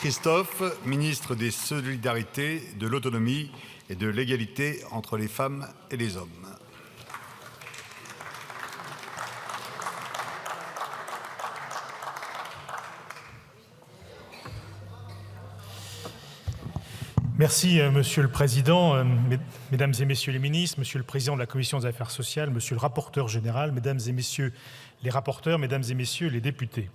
Christophe, ministre des Solidarités, de l'Autonomie et de l'Égalité entre les femmes et les hommes. Merci, Monsieur le Président, Mesdames et Messieurs les ministres, Monsieur le Président de la Commission des Affaires sociales, Monsieur le rapporteur général, Mesdames et Messieurs les rapporteurs, Mesdames et Messieurs les députés.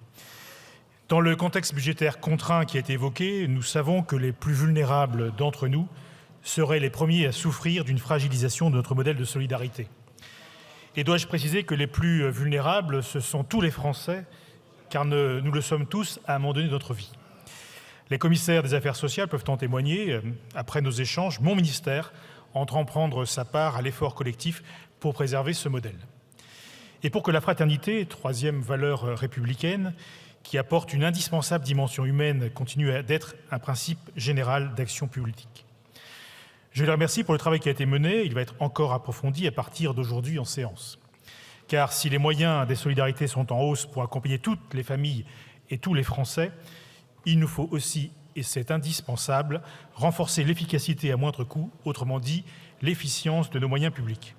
Dans le contexte budgétaire contraint qui a été évoqué, nous savons que les plus vulnérables d'entre nous seraient les premiers à souffrir d'une fragilisation de notre modèle de solidarité. Et dois-je préciser que les plus vulnérables, ce sont tous les Français, car nous le sommes tous à un moment donné de notre vie. Les commissaires des affaires sociales peuvent en témoigner. Après nos échanges, mon ministère entend prendre sa part à l'effort collectif pour préserver ce modèle. Et pour que la fraternité, troisième valeur républicaine, qui apporte une indispensable dimension humaine, continue d'être un principe général d'action publique. Je les remercie pour le travail qui a été mené. Il va être encore approfondi à partir d'aujourd'hui en séance. Car si les moyens des solidarités sont en hausse pour accompagner toutes les familles et tous les Français, il nous faut aussi, et c'est indispensable, renforcer l'efficacité à moindre coût, autrement dit l'efficience de nos moyens publics.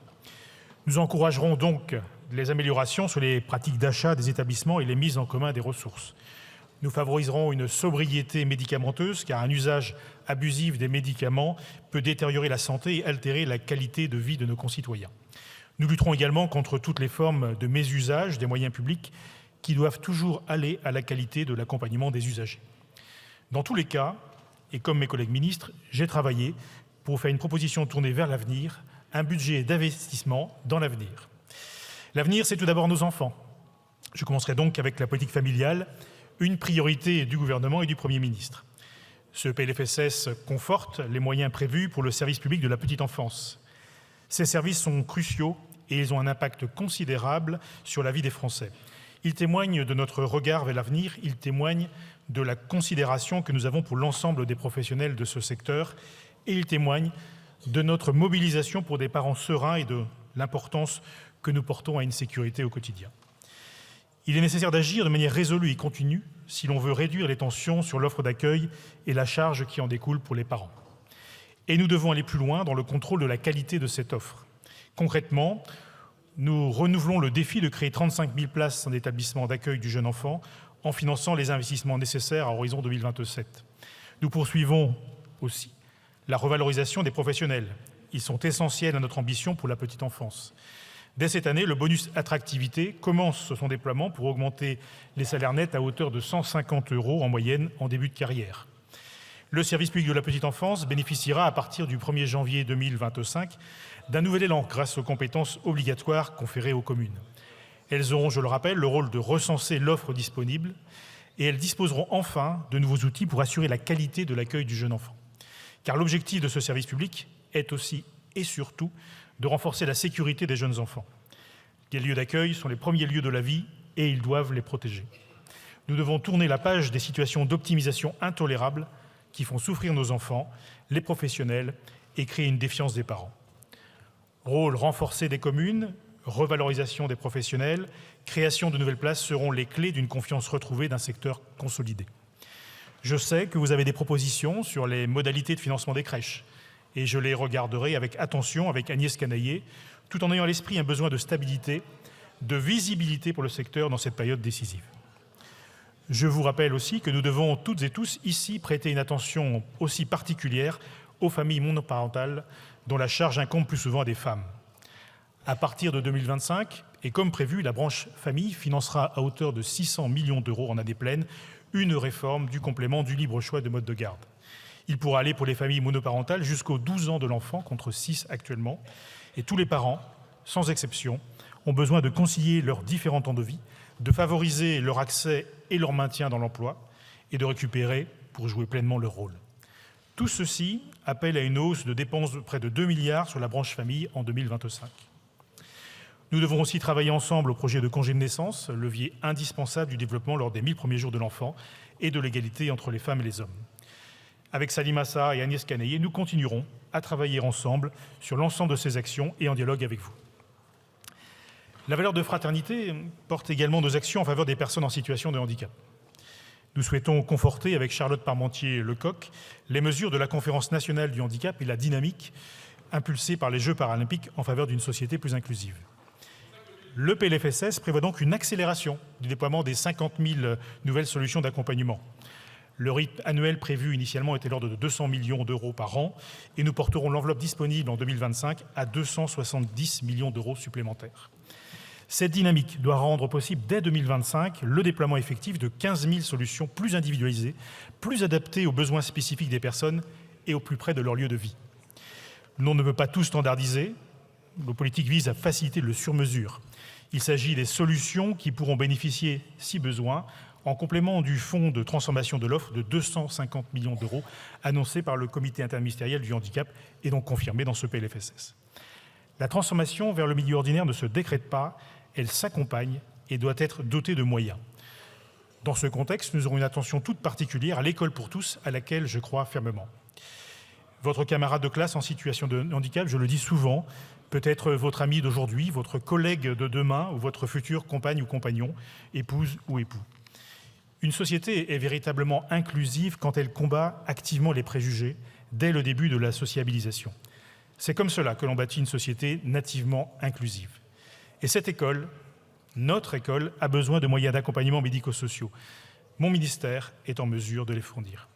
Nous encouragerons donc les améliorations sur les pratiques d'achat des établissements et les mises en commun des ressources. Nous favoriserons une sobriété médicamenteuse, car un usage abusif des médicaments peut détériorer la santé et altérer la qualité de vie de nos concitoyens. Nous lutterons également contre toutes les formes de mésusage des moyens publics qui doivent toujours aller à la qualité de l'accompagnement des usagers. Dans tous les cas, et comme mes collègues ministres, j'ai travaillé pour faire une proposition tournée vers l'avenir, un budget d'investissement dans l'avenir. L'avenir, c'est tout d'abord nos enfants. Je commencerai donc avec la politique familiale, une priorité du gouvernement et du Premier ministre. Ce PLFSS conforte les moyens prévus pour le service public de la petite enfance. Ces services sont cruciaux et ils ont un impact considérable sur la vie des Français. Ils témoignent de notre regard vers l'avenir, ils témoignent de la considération que nous avons pour l'ensemble des professionnels de ce secteur et ils témoignent de notre mobilisation pour des parents sereins et de l'importance que nous portons à une sécurité au quotidien. Il est nécessaire d'agir de manière résolue et continue si l'on veut réduire les tensions sur l'offre d'accueil et la charge qui en découle pour les parents. Et nous devons aller plus loin dans le contrôle de la qualité de cette offre. Concrètement, nous renouvelons le défi de créer 35 000 places en établissement d'accueil du jeune enfant en finançant les investissements nécessaires à horizon 2027. Nous poursuivons aussi la revalorisation des professionnels. Ils sont essentiels à notre ambition pour la petite enfance. Dès cette année, le bonus attractivité commence son déploiement pour augmenter les salaires nets à hauteur de 150 € en moyenne en début de carrière. Le service public de la petite enfance bénéficiera à partir du 1er janvier 2025 d'un nouvel élan grâce aux compétences obligatoires conférées aux communes. Elles auront, je le rappelle, le rôle de recenser l'offre disponible et elles disposeront enfin de nouveaux outils pour assurer la qualité de l'accueil du jeune enfant. Car l'objectif de ce service public est aussi et surtout de renforcer la sécurité des jeunes enfants. Les lieux d'accueil sont les premiers lieux de la vie et ils doivent les protéger. Nous devons tourner la page des situations d'optimisation intolérables qui font souffrir nos enfants, les professionnels et créer une défiance des parents. Rôle renforcé des communes, revalorisation des professionnels, création de nouvelles places seront les clés d'une confiance retrouvée d'un secteur consolidé. Je sais que vous avez des propositions sur les modalités de financement des crèches et je les regarderai avec attention avec Agnès Canayer, tout en ayant à l'esprit un besoin de stabilité, de visibilité pour le secteur dans cette période décisive. Je vous rappelle aussi que nous devons toutes et tous ici prêter une attention aussi particulière aux familles monoparentales dont la charge incombe plus souvent à des femmes. À partir de 2025, et comme prévu, la branche famille financera à hauteur de 600 millions € en année pleine une réforme du complément du libre choix de mode de garde. Il pourra aller pour les familles monoparentales jusqu'aux 12 ans de l'enfant, contre 6 actuellement. Et tous les parents, sans exception, ont besoin de concilier leurs différents temps de vie, de favoriser leur accès et leur maintien dans l'emploi et de récupérer pour jouer pleinement leur rôle. Tout ceci appelle à une hausse de dépenses de près de 2 milliards sur la branche famille en 2025. Nous devons aussi travailler ensemble au projet de congé de naissance, levier indispensable du développement lors des 1000 premiers jours de l'enfant et de l'égalité entre les femmes et les hommes. Avec Salim Assa et Agnès Canayer, nous continuerons à travailler ensemble sur l'ensemble de ces actions et en dialogue avec vous. La valeur de fraternité porte également nos actions en faveur des personnes en situation de handicap. Nous souhaitons conforter, avec Charlotte Parmentier-Lecoq, les mesures de la Conférence nationale du handicap et la dynamique impulsée par les Jeux paralympiques en faveur d'une société plus inclusive. Le PLFSS prévoit donc une accélération du déploiement des 50 000 nouvelles solutions d'accompagnement. Le rythme annuel prévu initialement était l'ordre de 200 millions d'euros par an et nous porterons l'enveloppe disponible en 2025 à 270 millions d'euros supplémentaires. Cette dynamique doit rendre possible dès 2025 le déploiement effectif de 15 000 solutions plus individualisées, plus adaptées aux besoins spécifiques des personnes et au plus près de leur lieu de vie. On ne peut pas tout standardiser. Nos politiques visent à faciliter le sur-mesure. Il s'agit des solutions qui pourront bénéficier, si besoin, en complément du fonds de transformation de l'offre de 250 millions d'euros annoncé par le comité interministériel du handicap et donc confirmé dans ce PLFSS. La transformation vers le milieu ordinaire ne se décrète pas, elle s'accompagne et doit être dotée de moyens. Dans ce contexte, nous aurons une attention toute particulière à l'école pour tous, à laquelle je crois fermement. Votre camarade de classe en situation de handicap, je le dis souvent, peut être votre ami d'aujourd'hui, votre collègue de demain ou votre future compagne ou compagnon, épouse ou époux. Une société est véritablement inclusive quand elle combat activement les préjugés dès le début de la sociabilisation. C'est comme cela que l'on bâtit une société nativement inclusive. Et cette école, notre école, a besoin de moyens d'accompagnement médico-sociaux. Mon ministère est en mesure de les fournir.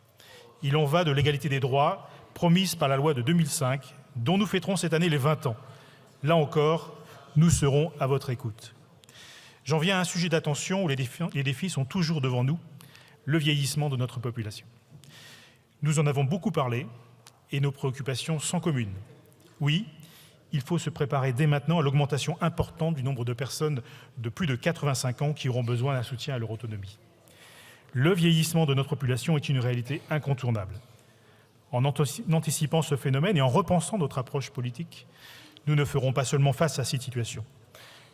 Il en va de l'égalité des droits promise par la loi de 2005, dont nous fêterons cette année les 20 ans. Là encore, nous serons à votre écoute. J'en viens à un sujet d'attention où les défis sont toujours devant nous, le vieillissement de notre population. Nous en avons beaucoup parlé et nos préoccupations sont communes. Oui, il faut se préparer dès maintenant à l'augmentation importante du nombre de personnes de plus de 85 ans qui auront besoin d'un soutien à leur autonomie. Le vieillissement de notre population est une réalité incontournable. En anticipant ce phénomène et en repensant notre approche politique, nous ne ferons pas seulement face à cette situation.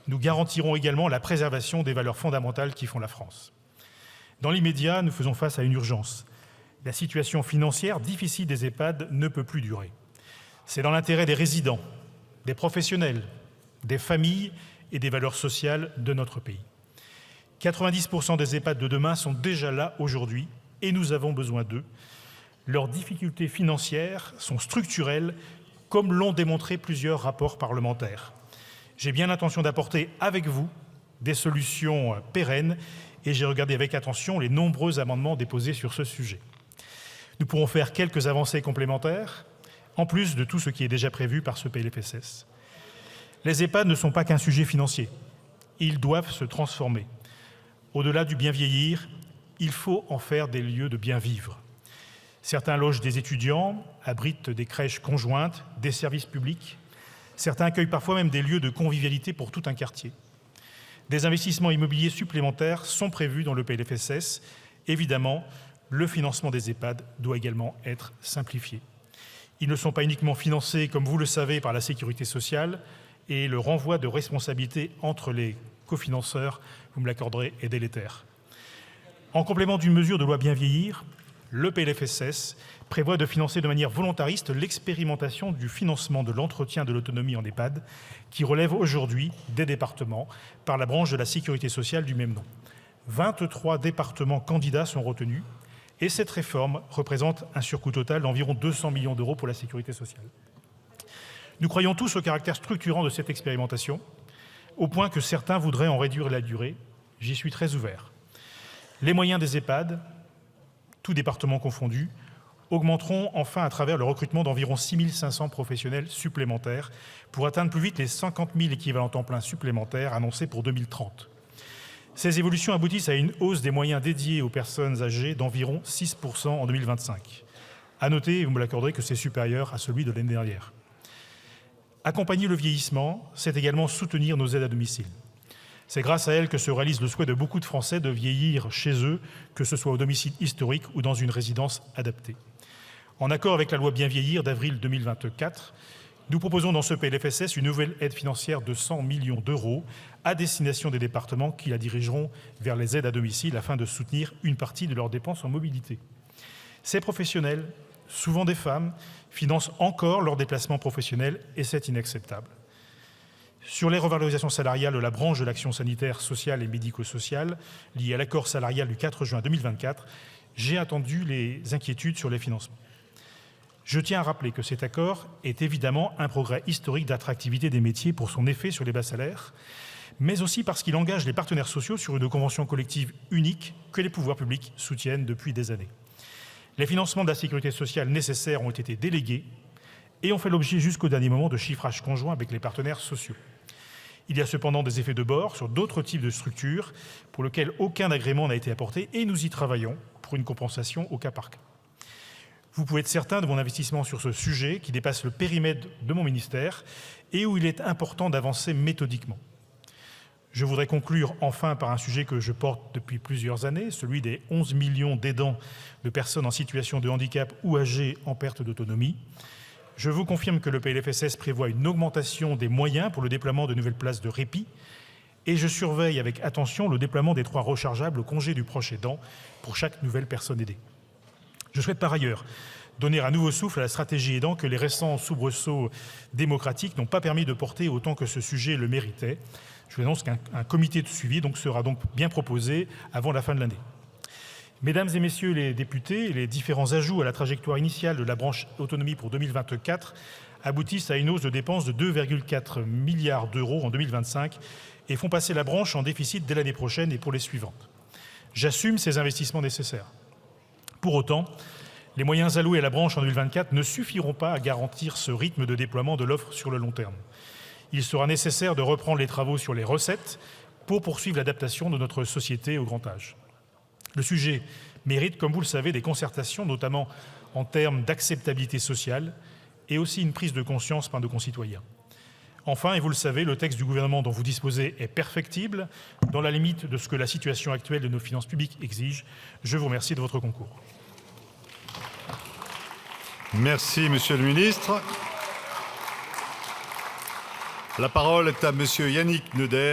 Nous garantirons également la préservation des valeurs fondamentales qui font la France. Dans l'immédiat, nous faisons face à une urgence. La situation financière difficile des EHPAD ne peut plus durer. C'est dans l'intérêt des résidents, des professionnels, des familles et des valeurs sociales de notre pays. 90% des EHPAD de demain sont déjà là aujourd'hui et nous avons besoin d'eux. Leurs difficultés financières sont structurelles, comme l'ont démontré plusieurs rapports parlementaires. J'ai bien l'intention d'apporter avec vous des solutions pérennes et j'ai regardé avec attention les nombreux amendements déposés sur ce sujet. Nous pourrons faire quelques avancées complémentaires, en plus de tout ce qui est déjà prévu par ce PLFSS. Les EHPAD ne sont pas qu'un sujet financier. Ils doivent se transformer. Au-delà du bien vieillir, il faut en faire des lieux de bien vivre. Certains logent des étudiants, abritent des crèches conjointes, des services publics. Certains accueillent parfois même des lieux de convivialité pour tout un quartier. Des investissements immobiliers supplémentaires sont prévus dans le PLFSS. Évidemment, le financement des EHPAD doit également être simplifié. Ils ne sont pas uniquement financés, comme vous le savez, par la sécurité sociale et le renvoi de responsabilités entre les cofinanceurs, vous me l'accorderez, est délétère. En complément d'une mesure de loi bien vieillir, le PLFSS prévoit de financer de manière volontariste l'expérimentation du financement de l'entretien de l'autonomie en EHPAD, qui relève aujourd'hui des départements par la branche de la sécurité sociale du même nom. 23 départements candidats sont retenus et cette réforme représente un surcoût total d'environ 200 millions d'euros pour la sécurité sociale. Nous croyons tous au caractère structurant de cette expérimentation, au point que certains voudraient en réduire la durée. J'y suis très ouvert. Les moyens des EHPAD, tous départements confondus, augmenteront enfin à travers le recrutement d'environ 6 500 professionnels supplémentaires pour atteindre plus vite les 50 000 équivalents temps plein supplémentaires annoncés pour 2030. Ces évolutions aboutissent à une hausse des moyens dédiés aux personnes âgées d'environ 6% en 2025. À noter, et vous me l'accorderez, que c'est supérieur à celui de l'année dernière. Accompagner le vieillissement, c'est également soutenir nos aides à domicile. C'est grâce à elles que se réalise le souhait de beaucoup de Français de vieillir chez eux, que ce soit au domicile historique ou dans une résidence adaptée. En accord avec la loi Bien vieillir d'avril 2024, nous proposons dans ce PLFSS une nouvelle aide financière de 100 millions d'euros à destination des départements qui la dirigeront vers les aides à domicile afin de soutenir une partie de leurs dépenses en mobilité. Ces professionnels, souvent des femmes, financent encore leurs déplacements professionnels et c'est inacceptable. Sur les revalorisations salariales de la branche de l'action sanitaire, sociale et médico-sociale liée à l'accord salarial du 4 juin 2024, j'ai entendu les inquiétudes sur les financements. Je tiens à rappeler que cet accord est évidemment un progrès historique d'attractivité des métiers pour son effet sur les bas salaires, mais aussi parce qu'il engage les partenaires sociaux sur une convention collective unique que les pouvoirs publics soutiennent depuis des années. Les financements de la sécurité sociale nécessaires ont été délégués et ont fait l'objet jusqu'au dernier moment de chiffrages conjoints avec les partenaires sociaux. Il y a cependant des effets de bord sur d'autres types de structures pour lesquels aucun agrément n'a été apporté et nous y travaillons pour une compensation au cas par cas. Vous pouvez être certain de mon investissement sur ce sujet qui dépasse le périmètre de mon ministère et où il est important d'avancer méthodiquement. Je voudrais conclure enfin par un sujet que je porte depuis plusieurs années, celui des 11 millions d'aidants de personnes en situation de handicap ou âgées en perte d'autonomie. Je vous confirme que le PLFSS prévoit une augmentation des moyens pour le déploiement de nouvelles places de répit et je surveille avec attention le déploiement des 3 rechargeables congés du proche aidant pour chaque nouvelle personne aidée. Je souhaite par ailleurs donner un nouveau souffle à la stratégie aidant que les récents soubresauts démocratiques n'ont pas permis de porter autant que ce sujet le méritait. Je vous annonce qu'un comité de suivi sera donc bien proposé avant la fin de l'année. Mesdames et messieurs les députés, les différents ajouts à la trajectoire initiale de la branche autonomie pour 2024 aboutissent à une hausse de dépenses de 2,4 milliards d'euros en 2025 et font passer la branche en déficit dès l'année prochaine et pour les suivantes. J'assume ces investissements nécessaires. Pour autant, les moyens alloués à la branche en 2024 ne suffiront pas à garantir ce rythme de déploiement de l'offre sur le long terme. Il sera nécessaire de reprendre les travaux sur les recettes pour poursuivre l'adaptation de notre société au grand âge. Le sujet mérite, comme vous le savez, des concertations, notamment en termes d'acceptabilité sociale et aussi une prise de conscience par nos concitoyens. Enfin, et vous le savez, le texte du gouvernement dont vous disposez est perfectible dans la limite de ce que la situation actuelle de nos finances publiques exige. Je vous remercie de votre concours. Merci, Monsieur le Ministre. La parole est à Monsieur Yannick Neuder.